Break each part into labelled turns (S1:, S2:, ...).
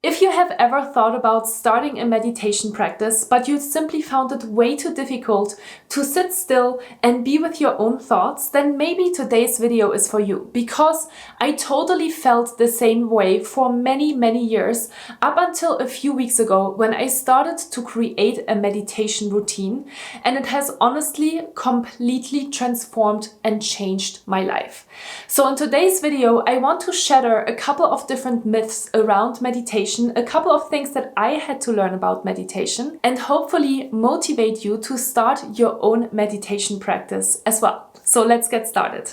S1: If you have ever thought about starting a meditation practice, but you simply found it way too difficult to sit still and be with your own thoughts, then maybe today's video is for you, because I totally felt the same way for many years up until a few weeks ago when I started to create a meditation routine, and it has honestly completely transformed and changed my life. So in today's video, I want to shatter a couple of different myths around meditation, a couple of things that I had to learn about meditation, and hopefully motivate you to start your own meditation practice as well. So let's get started.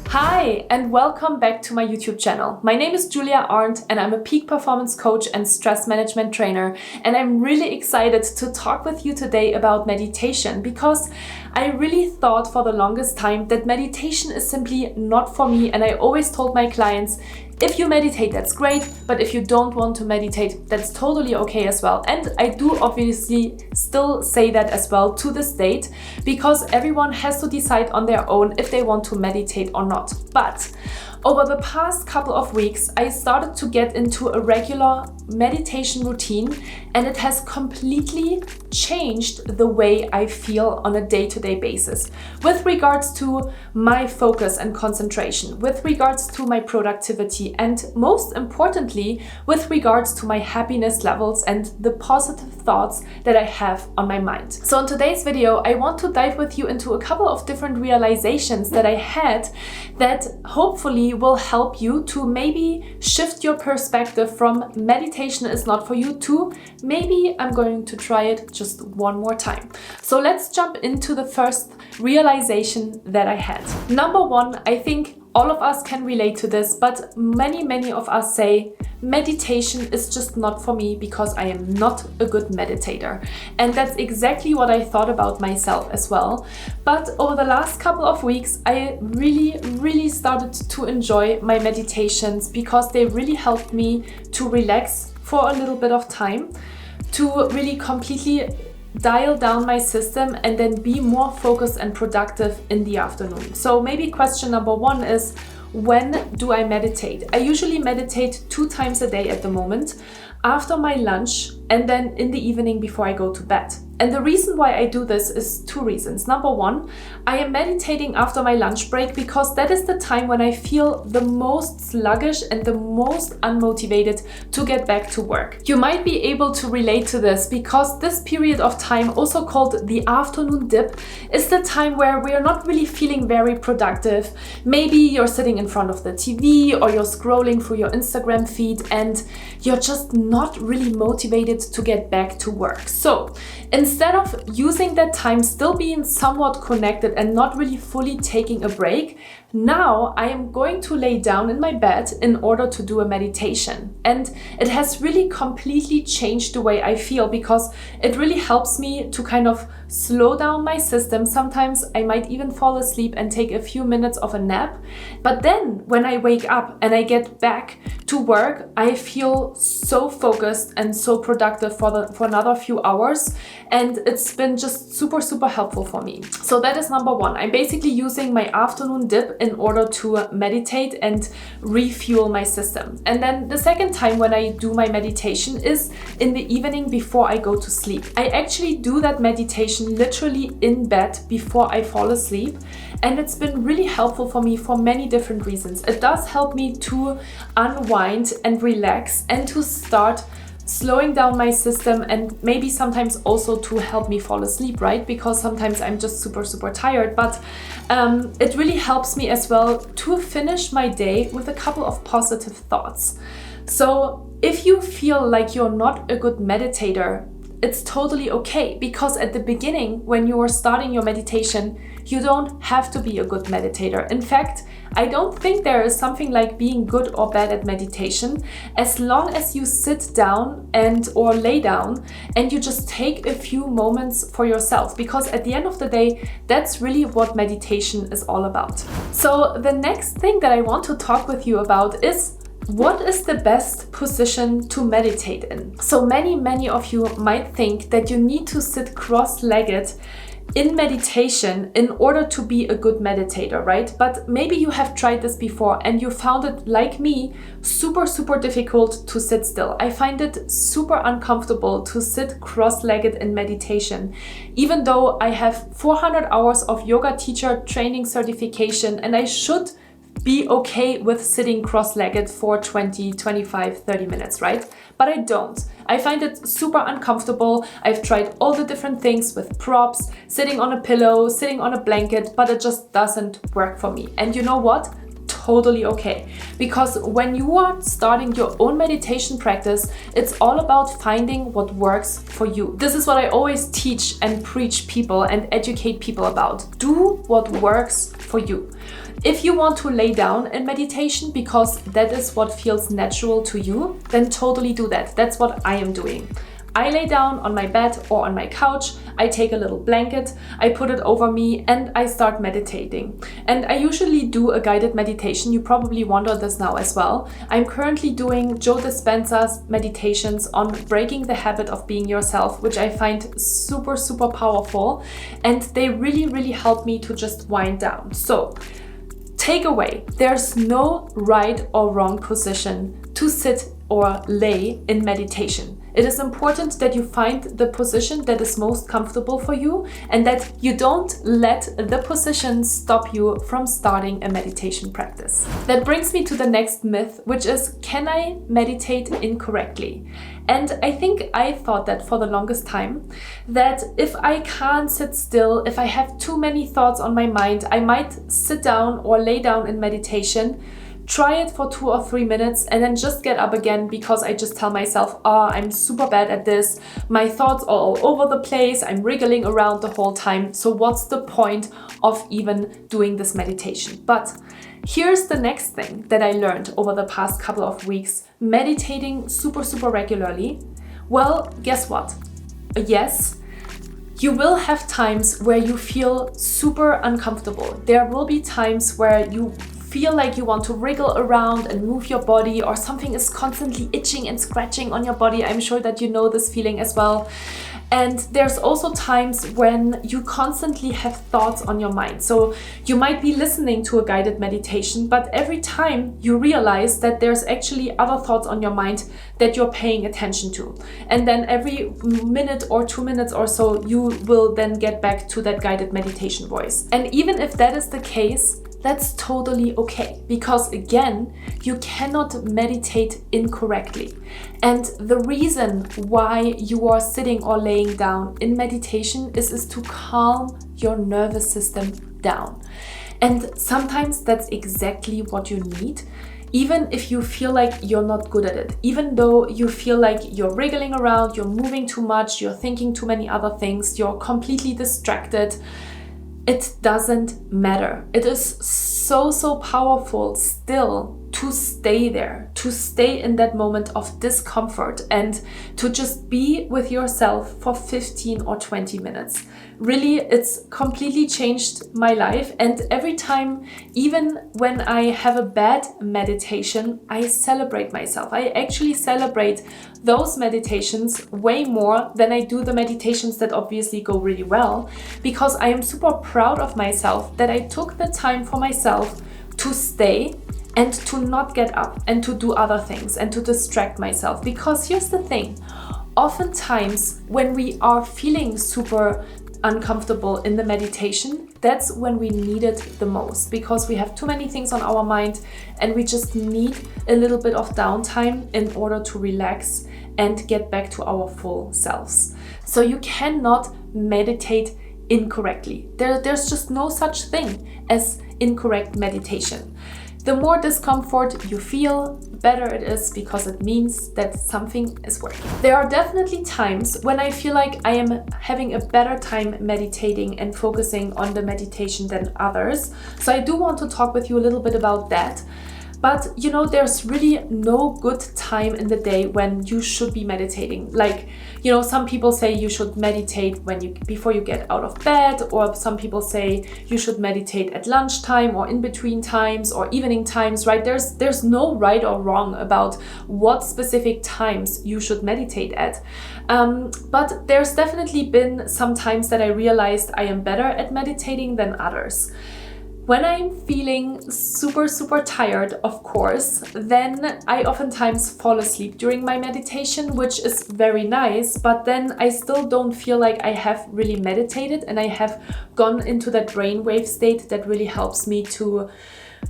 S1: Hi, and welcome back to my YouTube channel. My name is Julia Arndt and I'm a peak performance coach and stress management trainer. And I'm really excited to talk with you today about meditation because I really thought for the longest time that meditation is simply not for me. And I always told my clients, if you meditate, that's great, but if you don't want to meditate, that's totally okay as well. And I do obviously still say that as well to this date, because everyone has to decide on their own if they want to meditate or not. But over the past couple of weeks, I started to get into a regular meditation routine, and it has completely changed the way I feel on a day-to-day basis with regards to my focus and concentration, with regards to my productivity, and most importantly, with regards to my happiness levels and the positive thoughts that I have on my mind. So in today's video, I want to dive with you into a couple of different realizations that I had that hopefully will help you to maybe shift your perspective from meditation is not for you to maybe I'm going to try it just one more time. So let's jump into the first realization that I had. Number one, I think all of us can relate to this, but many of us say meditation is just not for me because I am not a good meditator. And that's exactly what I thought about myself as well. But over the last couple of weeks, I really started to enjoy my meditations because they really helped me to relax for a little bit of time, to really completely dial down my system and then be more focused and productive in the afternoon. So maybe question number one is, when do I meditate? I usually meditate 2 times a day at the moment, after my lunch and then in the evening before I go to bed. And the reason why I do this is 2 reasons. Number one, I am meditating after my lunch break because that is the time when I feel the most sluggish and the most unmotivated to get back to work. You might be able to relate to this because this period of time, also called the afternoon dip, is the time where we are not really feeling very productive. Maybe you're sitting in front of the TV or you're scrolling through your Instagram feed and you're just not really motivated to get back to work. So instead of using that time still being somewhat connected and not really fully taking a break, now I am going to lay down in my bed in order to do a meditation. And it has really completely changed the way I feel because it really helps me to kind of slow down my system. Sometimes I might even fall asleep and take a few minutes of a nap. But then when I wake up and I get back to work, I feel so focused and so productive for another few hours. And it's been just super helpful for me. So that is number one. I'm basically using my afternoon dip in order to meditate and refuel my system. And then the second time when I do my meditation is in the evening before I go to sleep. I actually do that meditation literally in bed before I fall asleep. And it's been really helpful for me for many different reasons. It does help me to unwind and relax and to start slowing down my system, and maybe sometimes also to help me fall asleep, right? Because sometimes I'm just super tired, but it really helps me as well to finish my day with a couple of positive thoughts. So if you feel like you're not a good meditator, it's totally okay, because at the beginning, when you are starting your meditation, you don't have to be a good meditator. In fact, I don't think there is something like being good or bad at meditation, as long as you sit down or lay down and you just take a few moments for yourself, because at the end of the day, that's really what meditation is all about. So the next thing that I want to talk with you about is, what is the best position to meditate in? So many of you might think that you need to sit cross-legged in meditation, in order to be a good meditator, right? But maybe you have tried this before and you found it, like me, super, super difficult to sit still. I find it super uncomfortable to sit cross-legged in meditation, even though I have 400 hours of yoga teacher training certification and I should be okay with sitting cross-legged for 20, 25, 30 minutes, right? But I don't. I find it super uncomfortable. I've tried all the different things with props, sitting on a pillow, sitting on a blanket, but it just doesn't work for me. And you know what? Totally okay. Because when you are starting your own meditation practice, it's all about finding what works for you. This is what I always teach and preach people and educate people about. Do what works for you. If you want to lay down in meditation because that is what feels natural to you, then totally do that. That's what I am doing. I lay down on my bed or on my couch, I take a little blanket, I put it over me and I start meditating. And I usually do a guided meditation. You probably wonder this now as well. I'm currently doing Joe Dispenza's meditations on breaking the habit of being yourself, which I find super, super powerful. And they really, really help me to just wind down. So, takeaway, there's no right or wrong position to sit or lay in meditation. It is important that you find the position that is most comfortable for you and that you don't let the position stop you from starting a meditation practice. That brings me to the next myth, which is, can I meditate incorrectly? And I think I thought that for the longest time, that if I can't sit still, if I have too many thoughts on my mind, I might sit down or lay down in meditation, try it for 2 or 3 minutes and then just get up again because I just tell myself, I'm super bad at this. My thoughts are all over the place. I'm wriggling around the whole time. So what's the point of even doing this meditation? But here's the next thing that I learned over the past couple of weeks, meditating super, super regularly. Well, guess what? Yes, you will have times where you feel super uncomfortable. There will be times where you feel like you want to wriggle around and move your body, or something is constantly itching and scratching on your body. I'm sure that you know this feeling as well. And there's also times when you constantly have thoughts on your mind. So you might be listening to a guided meditation, but every time you realize that there's actually other thoughts on your mind that you're paying attention to. And then every minute or 2 minutes or so, you will then get back to that guided meditation voice. And even if that is the case, that's totally okay, because again, you cannot meditate incorrectly. And the reason why you are sitting or laying down in meditation is to calm your nervous system down. And sometimes that's exactly what you need. Even if you feel like you're not good at it, even though you feel like you're wriggling around, you're moving too much, you're thinking too many other things, you're completely distracted, it doesn't matter. It is so powerful still to stay there, to stay in that moment of discomfort and to just be with yourself for 15 or 20 minutes. Really, it's completely changed my life. And every time, even when I have a bad meditation, I celebrate myself. I actually celebrate those meditations way more than I do the meditations that obviously go really well, because I am super proud of myself that I took the time for myself to stay and to not get up and to do other things and to distract myself. Because here's the thing, oftentimes when we are feeling super uncomfortable in the meditation, that's when we need it the most, because we have too many things on our mind and we just need a little bit of downtime in order to relax and get back to our full selves. So you cannot meditate incorrectly. There's just no such thing as incorrect meditation. The more discomfort you feel, the better it is, because it means that something is working. There are definitely times when I feel like I am having a better time meditating and focusing on the meditation than others. So I do want to talk with you a little bit about that. But there's really no good time in the day when you should be meditating. Like, some people say you should meditate before you get out of bed, or some people say you should meditate at lunchtime or in between times or evening times, right? There's no right or wrong about what specific times you should meditate at. But there's definitely been some times that I realized I am better at meditating than others. When I'm feeling super, super tired, of course, then I oftentimes fall asleep during my meditation, which is very nice, but then I still don't feel like I have really meditated and I have gone into that brainwave state that really helps me to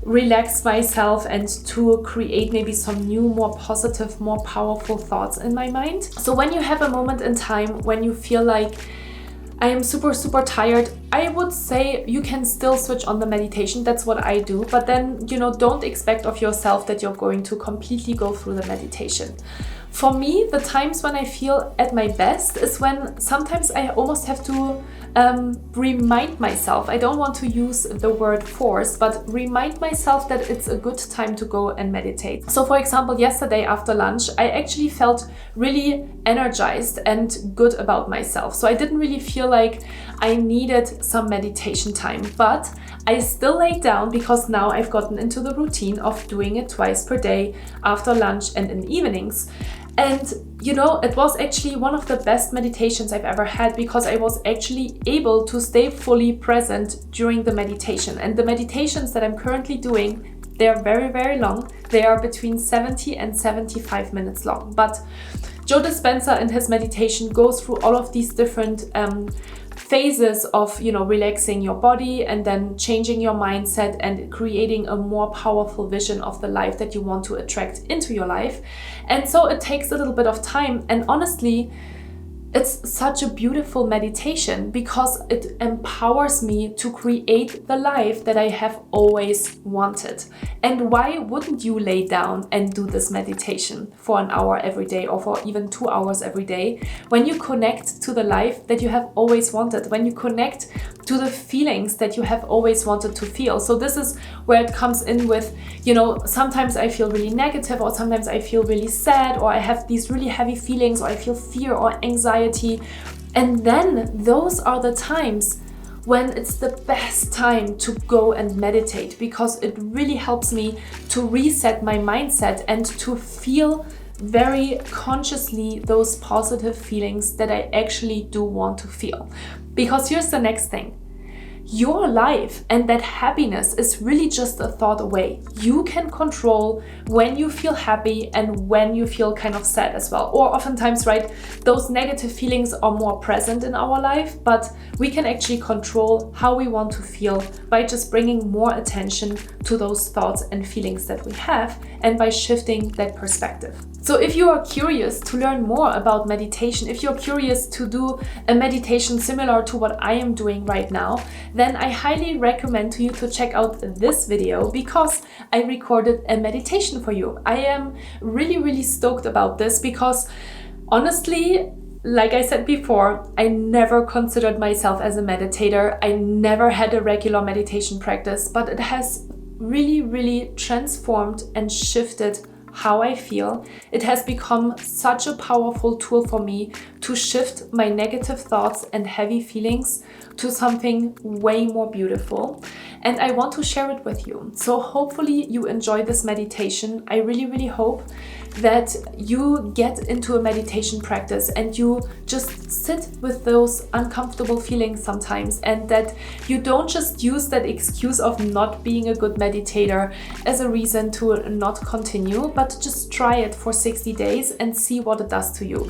S1: relax myself and to create maybe some new, more positive, more powerful thoughts in my mind. So when you have a moment in time when you feel like I am super, super tired, I would say you can still switch on the meditation. That's what I do. But then, don't expect of yourself that you're going to completely go through the meditation. For me, the times when I feel at my best is when sometimes I almost have to remind myself. I don't want to use the word force, but remind myself that it's a good time to go and meditate. So for example, yesterday after lunch, I actually felt really energized and good about myself. So I didn't really feel like I needed some meditation time, but I still laid down because now I've gotten into the routine of doing it twice per day after lunch and in evenings. And it was actually one of the best meditations I've ever had because I was actually able to stay fully present during the meditation. And the meditations that I'm currently doing, they are very, very long. They are between 70 and 75 minutes long. But Joe Dispenza in his meditation goes through all of these different phases of relaxing your body and then changing your mindset and creating a more powerful vision of the life that you want to attract into your life. And so it takes a little bit of time, and honestly, it's such a beautiful meditation because it empowers me to create the life that I have always wanted. And why wouldn't you lay down and do this meditation for an hour every day or for even 2 hours every day when you connect to the life that you have always wanted, when you connect to the feelings that you have always wanted to feel? So this is where it comes in with, sometimes I feel really negative, or sometimes I feel really sad, or I have these really heavy feelings, or I feel fear or anxiety. And then those are the times when it's the best time to go and meditate, because it really helps me to reset my mindset and to feel very consciously those positive feelings that I actually do want to feel. Because here's the next thing. Your life and that happiness is really just a thought away. You can control when you feel happy and when you feel kind of sad as well. Or oftentimes, right, those negative feelings are more present in our life, but we can actually control how we want to feel by just bringing more attention to those thoughts and feelings that we have, and by shifting that perspective. So if you are curious to learn more about meditation, if you're curious to do a meditation similar to what I am doing right now, then I highly recommend to you to check out this video because I recorded a meditation for you. I am really, really stoked about this because honestly, like I said before, I never considered myself as a meditator. I never had a regular meditation practice, but it has really, really transformed and shifted how I feel. It has become such a powerful tool for me to shift my negative thoughts and heavy feelings to something way more beautiful. And I want to share it with you. So hopefully you enjoy this meditation. I really, really hope that you get into a meditation practice and you just sit with those uncomfortable feelings sometimes, and that you don't just use that excuse of not being a good meditator as a reason to not continue, but just try it for 60 days and see what it does to you.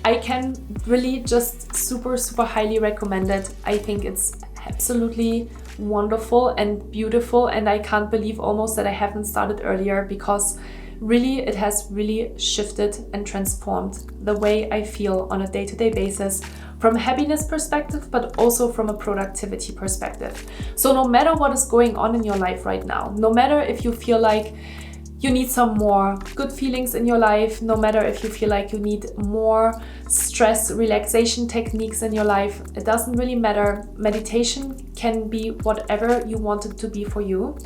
S1: I can really just super, super highly recommend it. I think it's absolutely wonderful and beautiful, and I can't believe almost that I haven't started earlier, because really it has really shifted and transformed the way I feel on a day-to-day basis, from a happiness perspective, but also from a productivity perspective. So no matter what is going on in your life right now, no matter if you feel like you need some more good feelings in your life, no matter if you feel like you need more stress relaxation techniques in your life, it doesn't really matter. Meditation can be whatever you want it to be for you.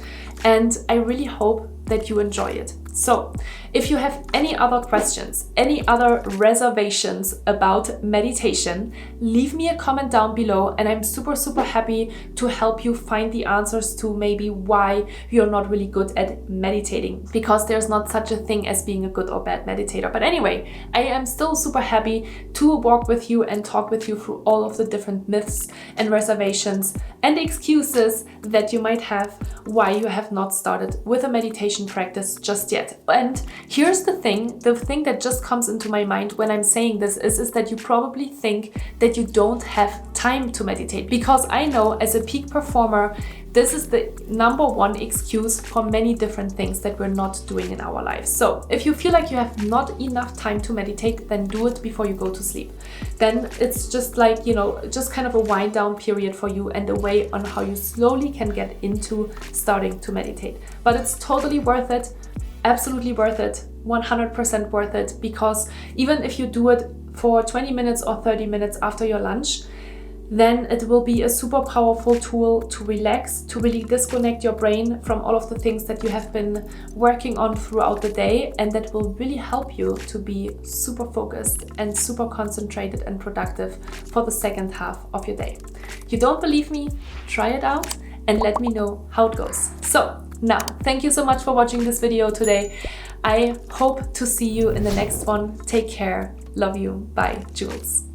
S1: And I really hope that you enjoy it. So if you have any other questions, any other reservations about meditation, leave me a comment down below, and I'm super happy to help you find the answers to maybe why you're not really good at meditating, because there's not such a thing as being a good or bad meditator. But anyway, I am still super happy to walk with you and talk with you through all of the different myths and reservations and excuses that you might have why you have not started with a meditation practice just yet. And here's the thing that just comes into my mind when I'm saying this is that you probably think that you don't have time to meditate, because I know as a peak performer, this is the number one excuse for many different things that we're not doing in our lives. So if you feel like you have not enough time to meditate, then do it before you go to sleep. Then it's just like, just kind of a wind down period for you and a way on how you slowly can get into starting to meditate. But it's totally worth it. Absolutely worth it, 100% worth it, because even if you do it for 20 minutes or 30 minutes after your lunch, then it will be a super powerful tool to relax, to really disconnect your brain from all of the things that you have been working on throughout the day, and that will really help you to be super focused and super concentrated and productive for the second half of your day. You don't believe me? Try it out and let me know how it goes. So now, thank you so much for watching this video today. I hope to see you in the next one. Take care. Love you. Bye, Jules.